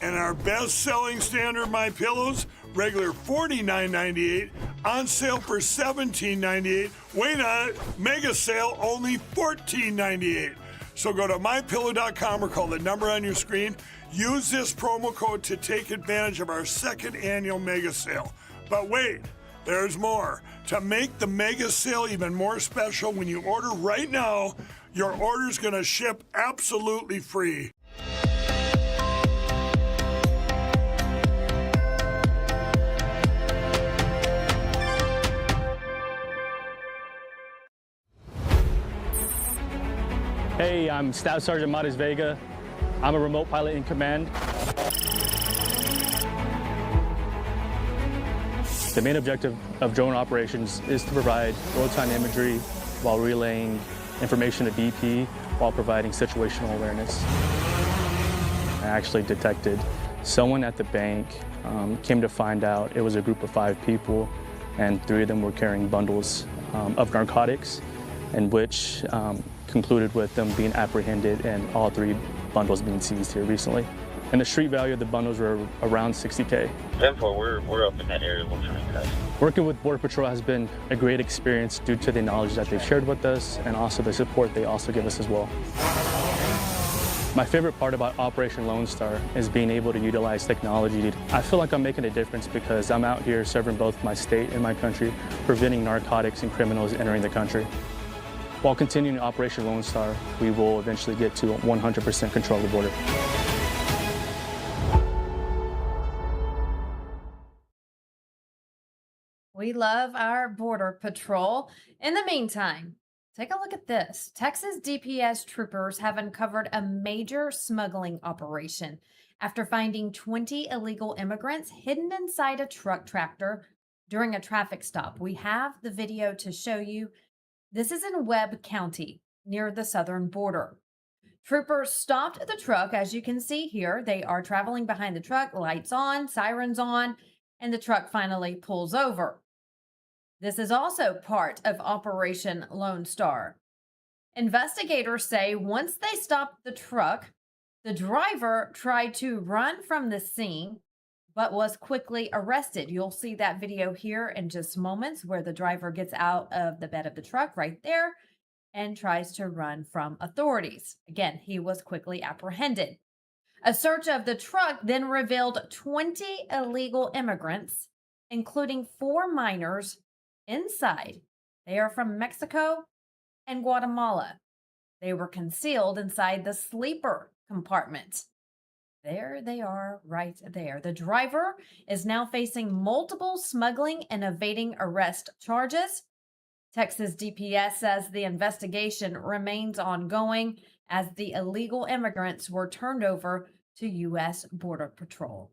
L: And our best-selling standard My Pillows, regular $49.98, on sale for $17.98. Wait on it, mega sale, only $14.98. So go to mypillow.com or call the number on your screen. Use this promo code to take advantage of our second annual mega sale. But wait, there's more. To make the mega sale even more special, when you order right now, your order's gonna ship absolutely free.
M: Hey, I'm Staff Sergeant Maris Vega. I'm a remote pilot in command. The main objective of drone operations is to provide real-time imagery while relaying information to BP while providing situational awareness. I actually detected someone at the bank, came to find out it was a group of 5 people, and 3 of them were carrying bundles of narcotics, and which concluded with them being apprehended and all 3 bundles being seized here recently. And the street value of the bundles were around $60K.
N: 10-4, we're up in that area looking at that.
M: Working with Border Patrol has been a great experience due to the knowledge that they've shared with us and also the support they also give us as well. My favorite part about Operation Lone Star is being able to utilize technology. I feel like I'm making a difference because I'm out here serving both my state and my country, preventing narcotics and criminals entering the country. While continuing Operation Lone Star, we will eventually get to 100% control of the border.
A: We love our Border Patrol. In the meantime, take a look at this. Texas DPS troopers have uncovered a major smuggling operation after finding 20 illegal immigrants hidden inside a truck tractor during a traffic stop. We have the video to show you. This is in Webb County, near the southern border. Troopers stopped the truck, as you can see here. They are traveling behind the truck, lights on, sirens on, and the truck finally pulls over. This is also part of Operation Lone Star. Investigators say once they stopped the truck, the driver tried to run from the scene, but was quickly arrested. You'll see that video here in just moments where the driver gets out of the bed of the truck right there and tries to run from authorities. Again, he was quickly apprehended. A search of the truck then revealed 20 illegal immigrants, including 4 minors, inside. They are from Mexico and Guatemala. They were concealed inside the sleeper compartment. There they are right there. The driver is now facing multiple smuggling and evading arrest charges. Texas DPS says the investigation remains ongoing as the illegal immigrants were turned over to U.S. Border Patrol.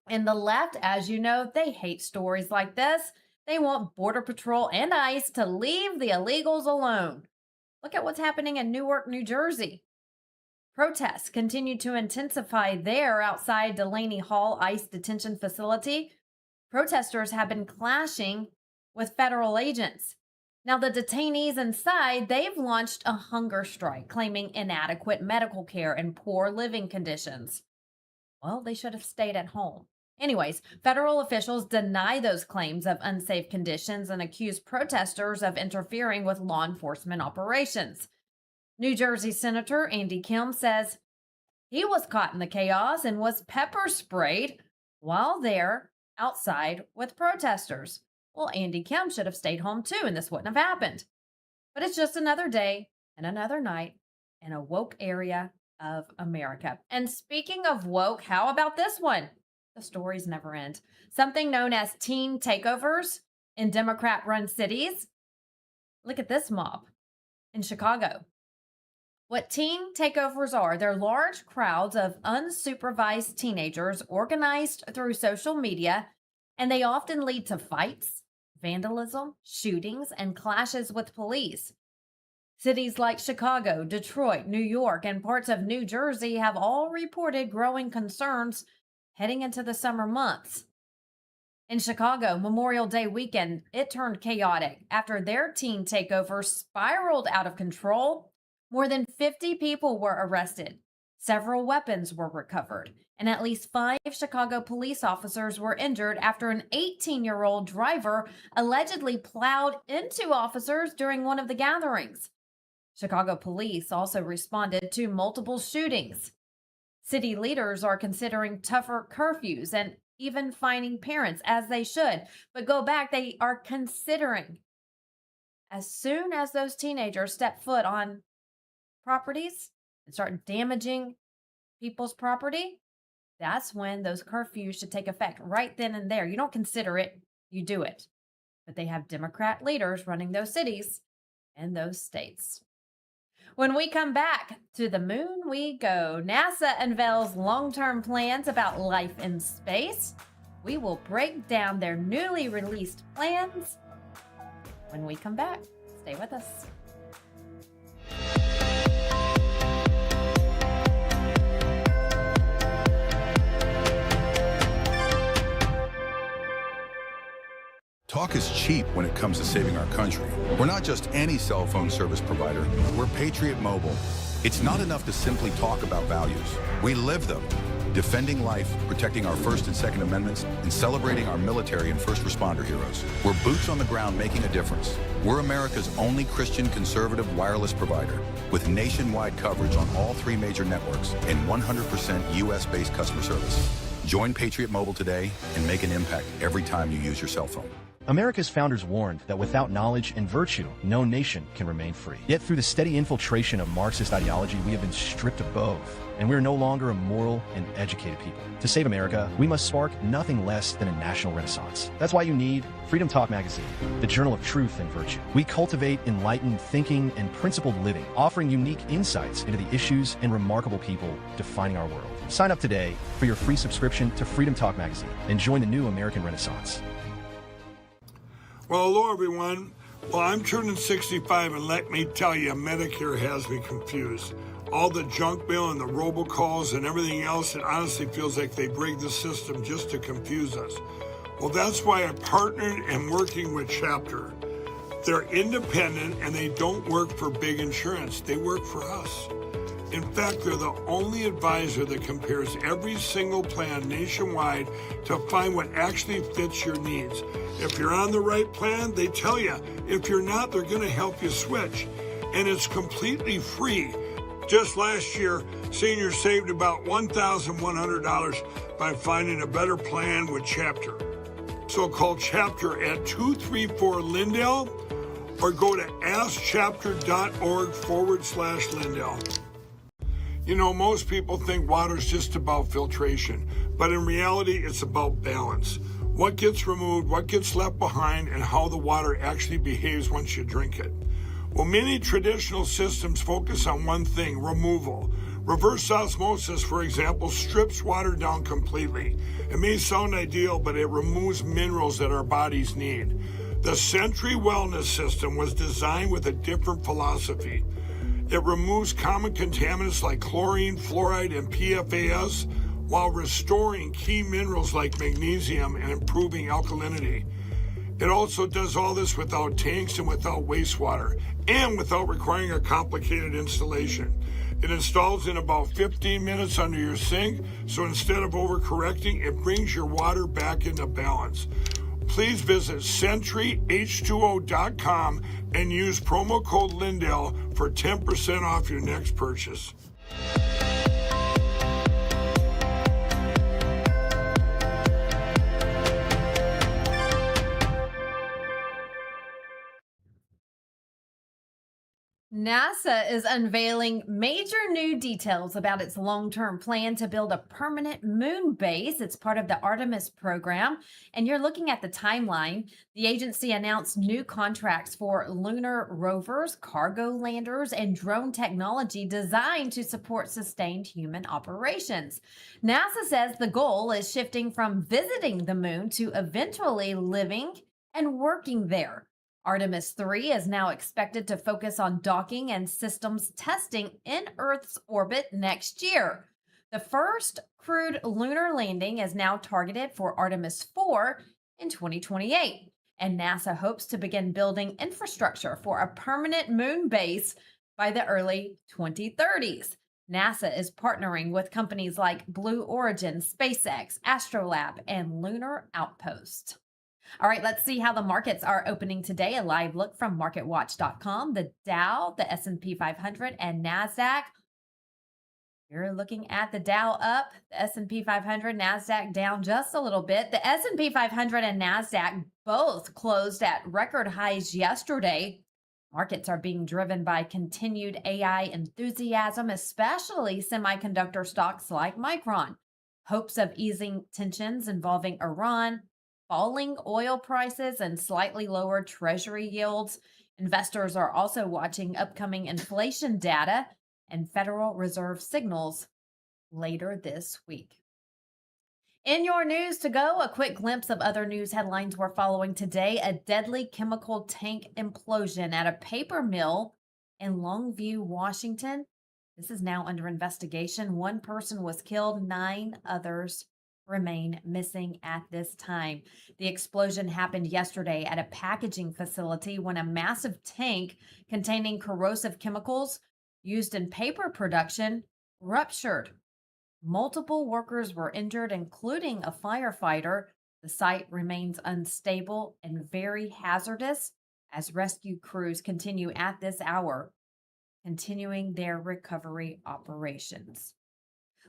A: And the left, as you know, they hate stories like this. They want Border Patrol and ICE to leave the illegals alone. Look at what's happening in Newark, New Jersey. Protests continue to intensify there outside Delaney Hall ICE detention facility. Protesters have been clashing with federal agents. Now, the detainees inside, they've launched a hunger strike, claiming inadequate medical care and poor living conditions. Well, they should have stayed at home. Anyways, federal officials deny those claims of unsafe conditions and accuse protesters of interfering with law enforcement operations. New Jersey Senator Andy Kim says he was caught in the chaos and was pepper sprayed while there outside with protesters. Well, Andy Kim should have stayed home too, and this wouldn't have happened. But it's just another day and another night in a woke area of America. And speaking of woke, how about this one? The stories never end. Something known as teen takeovers in Democrat-run cities. Look at this mob in Chicago. What teen takeovers are, they're large crowds of unsupervised teenagers organized through social media, and they often lead to fights, vandalism, shootings, and clashes with police. Cities like Chicago, Detroit, New York, and parts of New Jersey have all reported growing concerns heading into the summer months. In Chicago, Memorial Day weekend, it turned chaotic after their teen takeover spiraled out of control. More than 50 people were arrested. Several weapons were recovered, and at least 5 Chicago police officers were injured after an 18-year-old driver allegedly plowed into officers during one of the gatherings. Chicago police also responded to multiple shootings. City leaders are considering tougher curfews and even fining parents, as they should. But go back, they are considering. As soon as those teenagers step foot on properties and start damaging people's property, that's when those curfews should take effect, right then and there. You don't consider it, you do it. But they have Democrat leaders running those cities and those states. When we come back, to the moon we go. NASA unveils long-term plans about life in space. We will break down their newly released plans when we come back. Stay with us.
O: Talk is cheap when it comes to saving our country. We're not just any cell phone service provider. We're Patriot Mobile. It's not enough to simply talk about values. We live them. Defending life, protecting our First and Second Amendments, and celebrating our military and first responder heroes. We're boots on the ground making a difference. We're America's only Christian conservative wireless provider with nationwide coverage on all 3 major networks and 100% U.S.-based customer service. Join Patriot Mobile today and make an impact every time you use your cell phone.
P: America's founders warned that without knowledge and virtue, no nation can remain free. Yet through the steady infiltration of Marxist ideology, we have been stripped of both, and we are no longer a moral and educated people. To save America, we must spark nothing less than a national renaissance. That's why you need Freedom Talk Magazine, the journal of truth and virtue. We cultivate enlightened thinking and principled living, offering unique insights into the issues and remarkable people defining our world. Sign up today for your free subscription to Freedom Talk Magazine and join the new American Renaissance.
L: Well, hello, everyone. Well, I'm turning 65, and let me tell you, Medicare has me confused. All the junk mail and the robocalls and everything else, it honestly feels like they break the system just to confuse us. Well, that's why I partnered and working with Chapter. They're independent, and they don't work for big insurance. They work for us. In fact, they're the only advisor that compares every single plan nationwide to find what actually fits your needs. If you're on the right plan, they tell you. If you're not, they're going to help you switch. And it's completely free. Just last year, seniors saved about $1,100 by finding a better plan with Chapter. So call Chapter at 234-LINDELL or go to askchapter.org/Lindell. You know, most people think water's just about filtration, but in reality, it's about balance. What gets removed, what gets left behind, and how the water actually behaves once you drink it. Well, many traditional systems focus on one thing, removal. Reverse osmosis, for example, strips water down completely. It may sound ideal, but it removes minerals that our bodies need. The Century Wellness System was designed with a different philosophy. It removes common contaminants like chlorine, fluoride, and PFAS while restoring key minerals like magnesium and improving alkalinity. It also does all this without tanks and without wastewater, and without requiring a complicated installation. It installs in about 15 minutes under your sink, so instead of overcorrecting, it brings your water back into balance. Please visit SentryH2O.com and use promo code Lindell for 10% off your next purchase.
A: NASA is unveiling major new details about its long-term plan to build a permanent moon base. It's part of the Artemis program. And you're looking at the timeline. The agency announced new contracts for lunar rovers, cargo landers, and drone technology designed to support sustained human operations. NASA says the goal is shifting from visiting the moon to eventually living and working there. Artemis 3 is now expected to focus on docking and systems testing in Earth's orbit next year. The first crewed lunar landing is now targeted for Artemis 4 in 2028, and NASA hopes to begin building infrastructure for a permanent moon base by the early 2030s. NASA is partnering with companies like Blue Origin, SpaceX, Astrolab, and Lunar Outpost. All right, let's see how the markets are opening today. A live look from MarketWatch.com. The Dow, the S&P 500, and NASDAQ. You're looking at the Dow up, the S&P 500, NASDAQ down just a little bit. The S&P 500 and NASDAQ both closed at record highs yesterday. Markets are being driven by continued AI enthusiasm, especially semiconductor stocks like Micron. Hopes of easing tensions involving Iran, falling oil prices, and slightly lower treasury yields. Investors are also watching upcoming inflation data and Federal Reserve signals later this week. In your news to go, a quick glimpse of other news headlines we're following today. A deadly chemical tank implosion at a paper mill in Longview, Washington. This is now under investigation. One person was killed, 9 others remain missing at this time. The explosion happened yesterday at a packaging facility when a massive tank containing corrosive chemicals used in paper production ruptured. Multiple workers were injured, including a firefighter. The site remains unstable and very hazardous as rescue crews continue at this hour, continuing their recovery operations.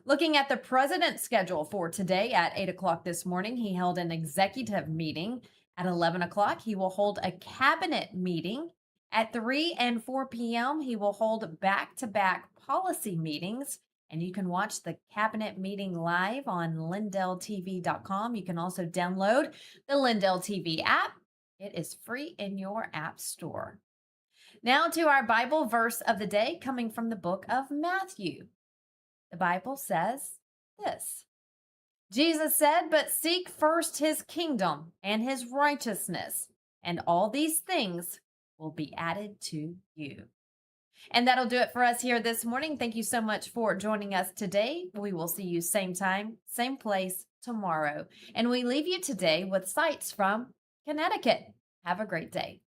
A: Looking at the president's schedule for today at 8 o'clock this morning, he held an executive meeting. At 11 o'clock, he will hold a cabinet meeting. At 3 and 4 p.m., he will hold back-to-back policy meetings. And you can watch the cabinet meeting live on LINDELLTV.com. You can also download the LINDELLTV app. It is free in your app store. Now to our Bible verse of the day, coming from the book of Matthew. The Bible says this: Jesus said, "But seek first his kingdom and his righteousness, and all these things will be added to you." And that'll do it for us here this morning. Thank you so much for joining us today. We will see you same time, same place tomorrow. And we leave you today with sights from Connecticut. Have a great day.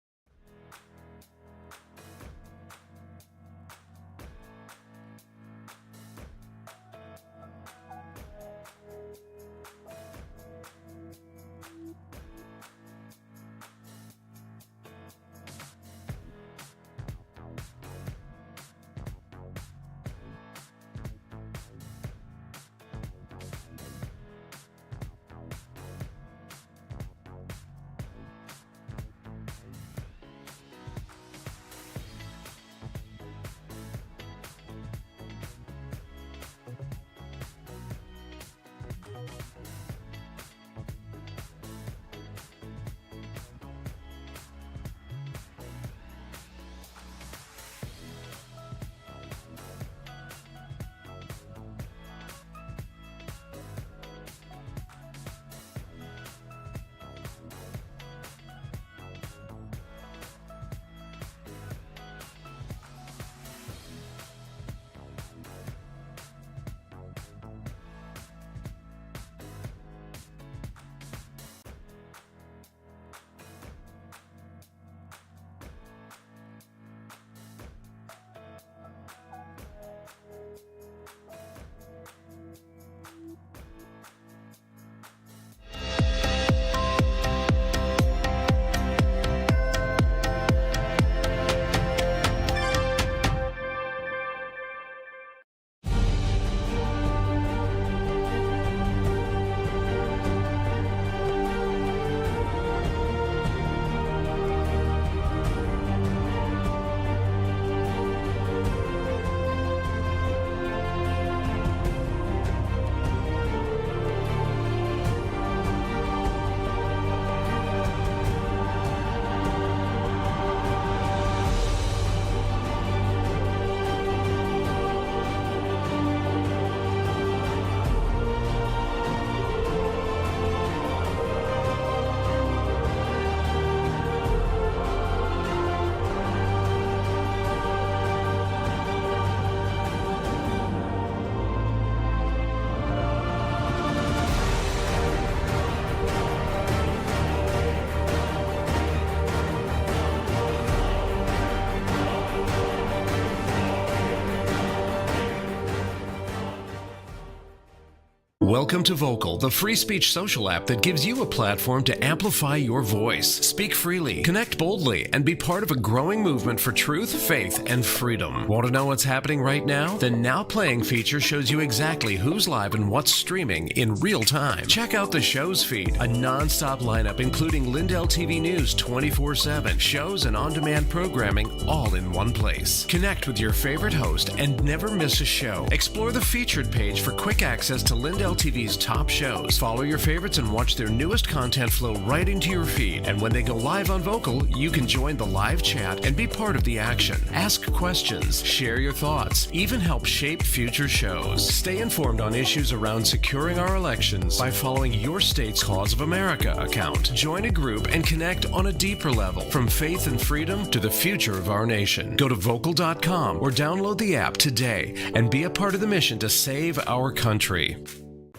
K: Welcome to Vocal, the free speech social app that gives you a platform to amplify your voice, speak freely, connect boldly, and be part of a growing movement for truth, faith, and freedom. Want to know what's happening right now? The Now Playing feature shows you exactly who's live and what's streaming in real time. Check out the show's feed, a non-stop lineup including LINDELLTV News 24/7, shows and on-demand programming all in one place. Connect with your favorite host and never miss a show. Explore the featured page for quick access to LINDELLTV's top shows. Follow your favorites and watch their newest content flow right into your feed. And when they go live on Vocal, you can join the live chat and be part of the action. Ask questions, share your thoughts, even help shape future shows. Stay informed on issues around securing our elections by following your state's Cause of America account. Join a group and connect on a deeper level, from faith and freedom to the future of our nation. Go to vocal.com or download the app today and be a part of the mission to save our country.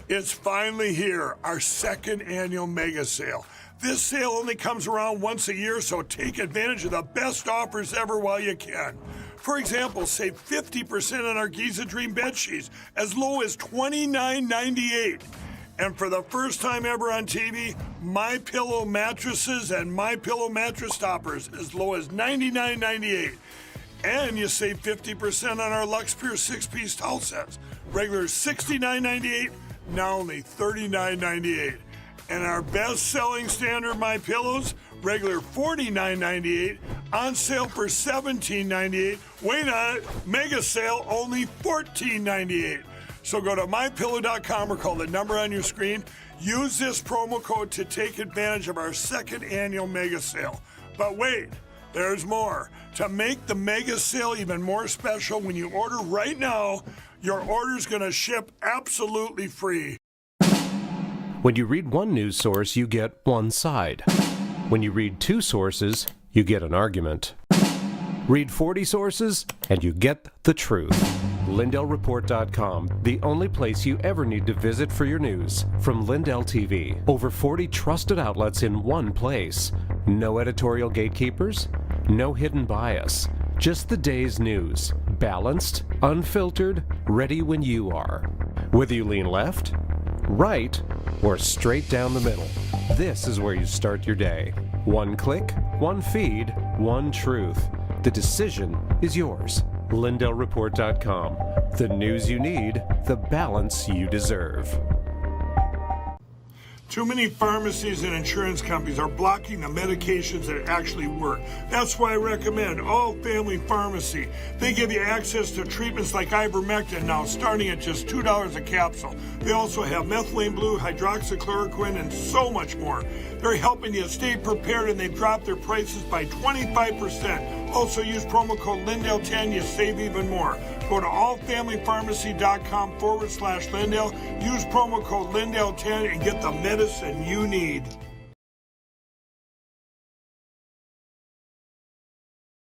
L: It's finally here, our second annual mega sale. This sale only comes around once a year, so take advantage of the best offers ever while you can. For example, save 50% on our Giza Dream bed sheets, as low as $29.98. And for the first time ever on TV, MyPillow mattresses and MyPillow mattress toppers, as low as $99.98. And you save 50% on our Lux Pure 6-piece towel sets. Regular $69.98, now only $39.98. And our best-selling standard MyPillows, regular $49.98, on sale for $17.98. Wait on it, mega sale, only $14.98. So go to MyPillow.com or call the number on your screen. Use this promo code to take advantage of our second annual mega sale. But wait, there's more. To make the mega sale even more special, when you order right now, your order's gonna ship absolutely free.
Q: When you read one news source, you get one side. When you read two sources, you get an argument. Read 40 sources, and you get the truth. LindellReport.com, the only place you ever need to visit for your news. From LINDELLTV, over 40 trusted outlets in one place. No editorial gatekeepers, no hidden bias. Just the day's news. Balanced, unfiltered, ready when you are. Whether you lean left, right, or straight down the middle, this is where you start your day. One click, one feed, one truth. The decision is yours. LindellReport.com. The news you need, the balance you deserve.
L: Too many pharmacies and insurance companies are blocking the medications that actually work. That's why I recommend All Family Pharmacy. They give you access to treatments like ivermectin now, starting at just $2 a capsule. They also have methylene blue, hydroxychloroquine, and so much more. They're helping you stay prepared, and they've dropped their prices by 25%. Also use promo code Lindell10, you save even more. Go to allfamilypharmacy.com/Lindell. Use promo code Lindell10 and get the medicine you need.